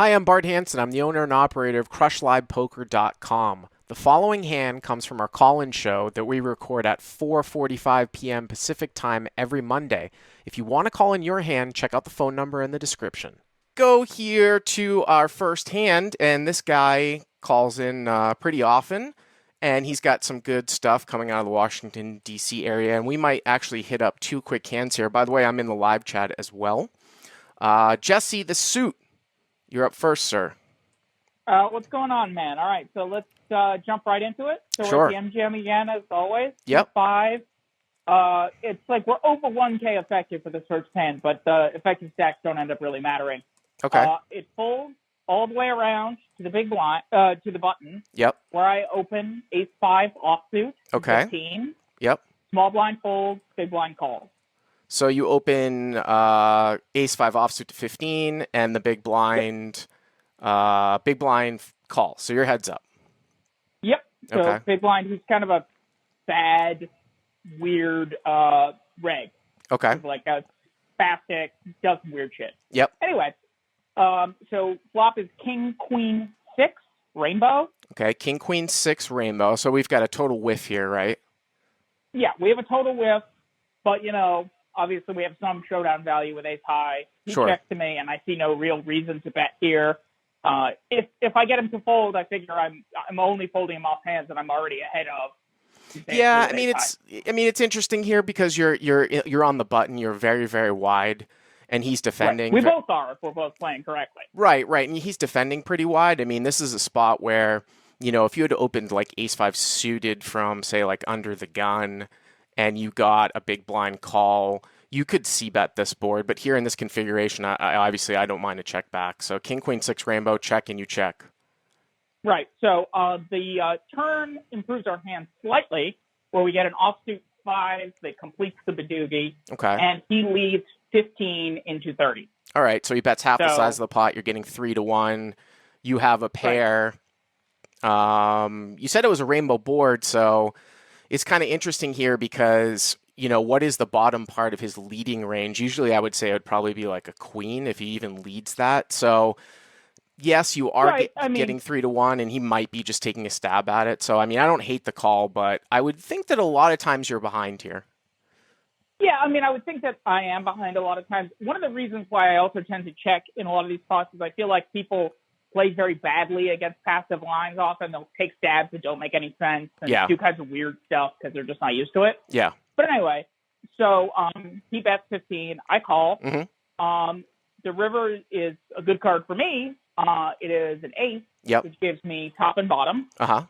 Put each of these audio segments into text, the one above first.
Hi, I'm Bart Hanson. I'm the owner and operator of CrushLivePoker.com. The following hand comes from our call-in show that we record at 4:45 p.m. Pacific Time every Monday. If you want to call in your hand, check out the phone number in the description. Go here to our first hand, and this guy calls in pretty often, and he's got some good stuff coming out of the Washington, D.C. area, and we might actually hit up two quick hands here. By the way, I'm in the live chat as well. Jesse the Suit. You're up first, sir. What's going on, man? All right, so let's jump right into it. So Sure. we're at the MGM again, as always. Yep. 5. It's like we're over 1K effective for this first hand, but the effective stacks don't end up really mattering. Okay. It folds all the way around to the big blind, to the button. Yep. Where I open ace-5 offsuit. Okay. 15. Yep. Small blind folds, big blind calls. So you open ace-5 offsuit to 15, and the big blind, call. So your head's up. Yep. So Okay. big blind, who's kind of a bad, weird reg. Okay. He's like a spastic, does some weird shit. Yep. Anyway, so flop is king, queen, 6, rainbow. Okay. King, queen, 6, rainbow. So we've got a total whiff here, right? Yeah, we have a total whiff, but, obviously we have some showdown value with ace high. He Sure. checks to me, and I see no real reason to bet here. If I get him to fold, I figure I'm only folding him off hands that I'm already ahead of. Yeah, I mean it's interesting here because you're on the button, you're very, very wide, and he's defending. Right. We both are if we're both playing correctly. Right, and he's defending pretty wide. I mean, this is a spot where, if you had opened like ace-5 suited from, say, like under the gun, and you got a big blind call, you could c-bet this board. But here in this configuration, I obviously I don't mind a check back. So king, queen, 6, rainbow, check, and you check. Right. So the turn improves our hand slightly, where we get an offsuit 5 that completes the Badoogie, Okay. and he leads 15 into 30. All right. So he bets half the size of the pot. You're getting 3-1. You have a pair. Right. You said it was a rainbow board, so it's kind of interesting here because, what is the bottom part of his leading range? Usually I would say it would probably be like a queen if he even leads that. So, yes, you are getting 3-1, and he might be just taking a stab at it. So, I don't hate the call, but I would think that a lot of times you're behind here. Yeah, I would think that I am behind a lot of times. One of the reasons why I also tend to check in a lot of these spots is I feel like people play very badly against passive lines often. They'll take stabs that don't make any sense and do kinds of weird stuff because they're just not used to it. Yeah. But anyway, so he bets 15. I call. Mm-hmm. The river is a good card for me. It is an ace, which gives me top and bottom. Uh-huh.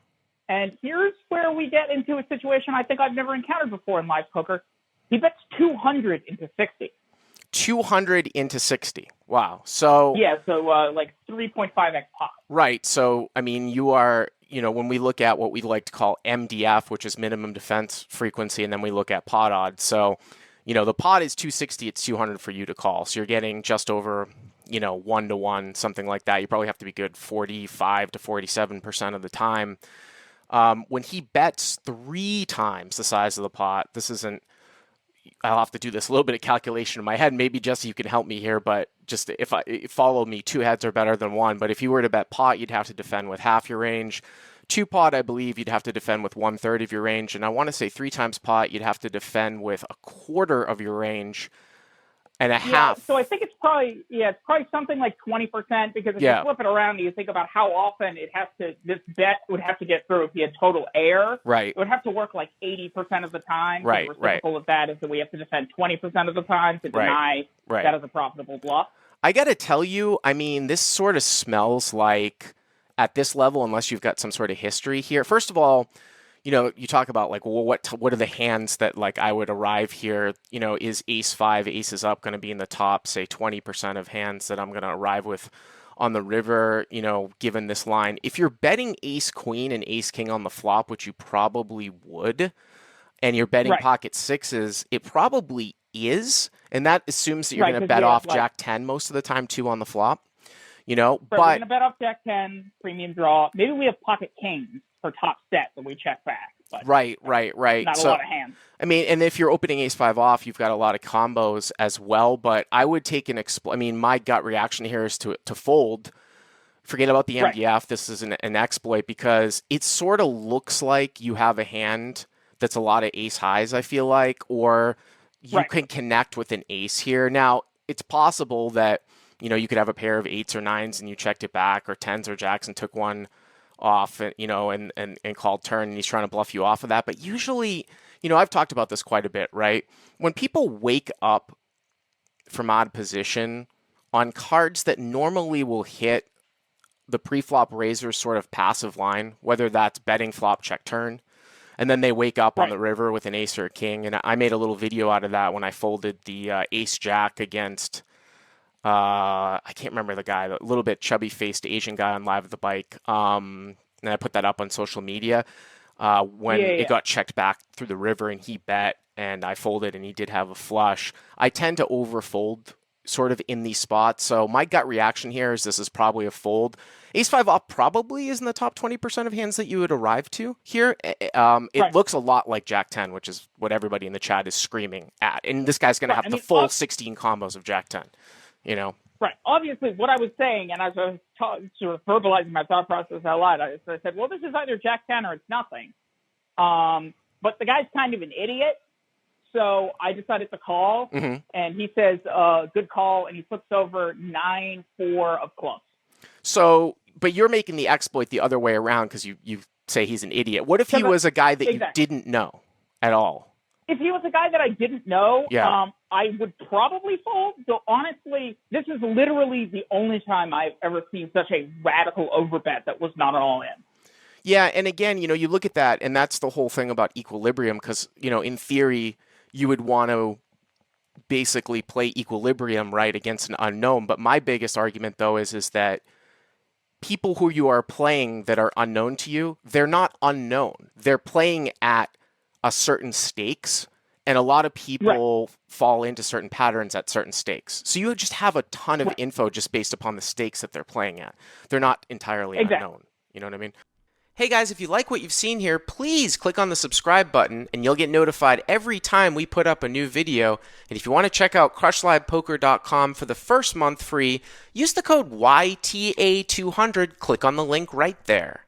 And here's where we get into a situation I think I've never encountered before in live poker. He bets 200 into 60. 200 into 60. Wow. So yeah, so like 3.5x pot. Right. So you are, when we look at what we like to call MDF, which is minimum defense frequency, and then we look at pot odds. So, the pot is 260, it's 200 for you to call. So you're getting just over, 1-to-1, something like that. You probably have to be good 45 to 47% of the time. When he bets 3 times the size of the pot, this isn't, I'll have to do this a little bit of calculation in my head. Maybe, Jesse, you can help me here, but just follow me, 2 heads are better than 1. But if you were to bet pot, you'd have to defend with half your range. 2 pot, I believe you'd have to defend with 1/3 of your range. And I want to say 3 times pot, you'd have to defend with 1/4 of your range and a half. So I think it's probably something like 20%, because if you flip it around and you think about how often this bet would have to get through if he had total air. Right. It would have to work like 80% of the time. Right. The reciprocal of that is that we have to defend 20% of the time to deny that as a profitable bluff. I got to tell you, this sort of smells like, at this level, unless you've got some sort of history here. First of all, you talk about like, well, what are the hands that like I would arrive here? Is ace-5, aces up going to be in the top, say 20% of hands that I'm going to arrive with on the river? Given this line, if you're betting ace-queen and ace-king on the flop, which you probably would, and you're betting pocket sixes, it probably is, and that assumes that you're going to bet off Jack-10 most of the time too on the flop. But we're going to bet off Jack-10, premium draw. Maybe we have pocket kings for top set that we check back. But right. Not a lot of hands. And if you're opening ace-5 off, you've got a lot of combos as well. But I would take my gut reaction here is to fold Forget about the Right. MDF. This is an exploit because it sort of looks like you have a hand that's a lot of ace highs, I feel like, or you Right. can connect with an ace here. Now, it's possible that, you could have a pair of eights or nines and you checked it back, or tens or jacks and took one off, and called turn, and he's trying to bluff you off of that. But usually, I've talked about this quite a bit, right? When people wake up from odd position on cards that normally will hit the pre-flop raiser's sort of passive line, whether that's betting flop check turn, and then they wake up on Right. the river with an ace or a king. And I made a little video out of that when I folded the ace jack against I can't remember the guy, the little bit chubby faced Asian guy on Live at the Bike. And I put that up on social media when Yeah. it Yeah. got checked back through the river and he bet and I folded and he did have a flush. I tend to overfold sort of in these spots. So my gut reaction here is this is probably a fold. Ace five off probably is in the top 20% of hands that you would arrive to here. It Right. looks a lot like Jack 10, which is what everybody in the chat is screaming at. And this guy's going to Right. have the full 16 combos of Jack 10, you know? Right. Obviously, what I was saying, and as I was sort of verbalizing my thought process out loud, I said, well, this is either Jack 10 or it's nothing. But the guy's kind of an idiot. So I decided to call, and he says, good call, and he flips over 9-4 of clubs. So, but you're making the exploit the other way around because you say he's an idiot. What if he was a guy that you didn't know at all? If he was a guy that I didn't know, Yeah. I would probably fold. So honestly, this is literally the only time I've ever seen such a radical overbet that was not all in. Yeah, and again, you look at that, and that's the whole thing about equilibrium because, in theory, you would want to basically play equilibrium, right, against an unknown. But my biggest argument, though, is that people who you are playing that are unknown to you, they're not unknown. They're playing at a certain stakes, and a lot of people fall into certain patterns at certain stakes. So you just have a ton of info just based upon the stakes that they're playing at. They're not entirely unknown. You know what I mean? Hey guys, if you like what you've seen here, please click on the subscribe button and you'll get notified every time we put up a new video. And if you want to check out crushlivepoker.com for the first month free, use the code YTA200. Click on the link right there.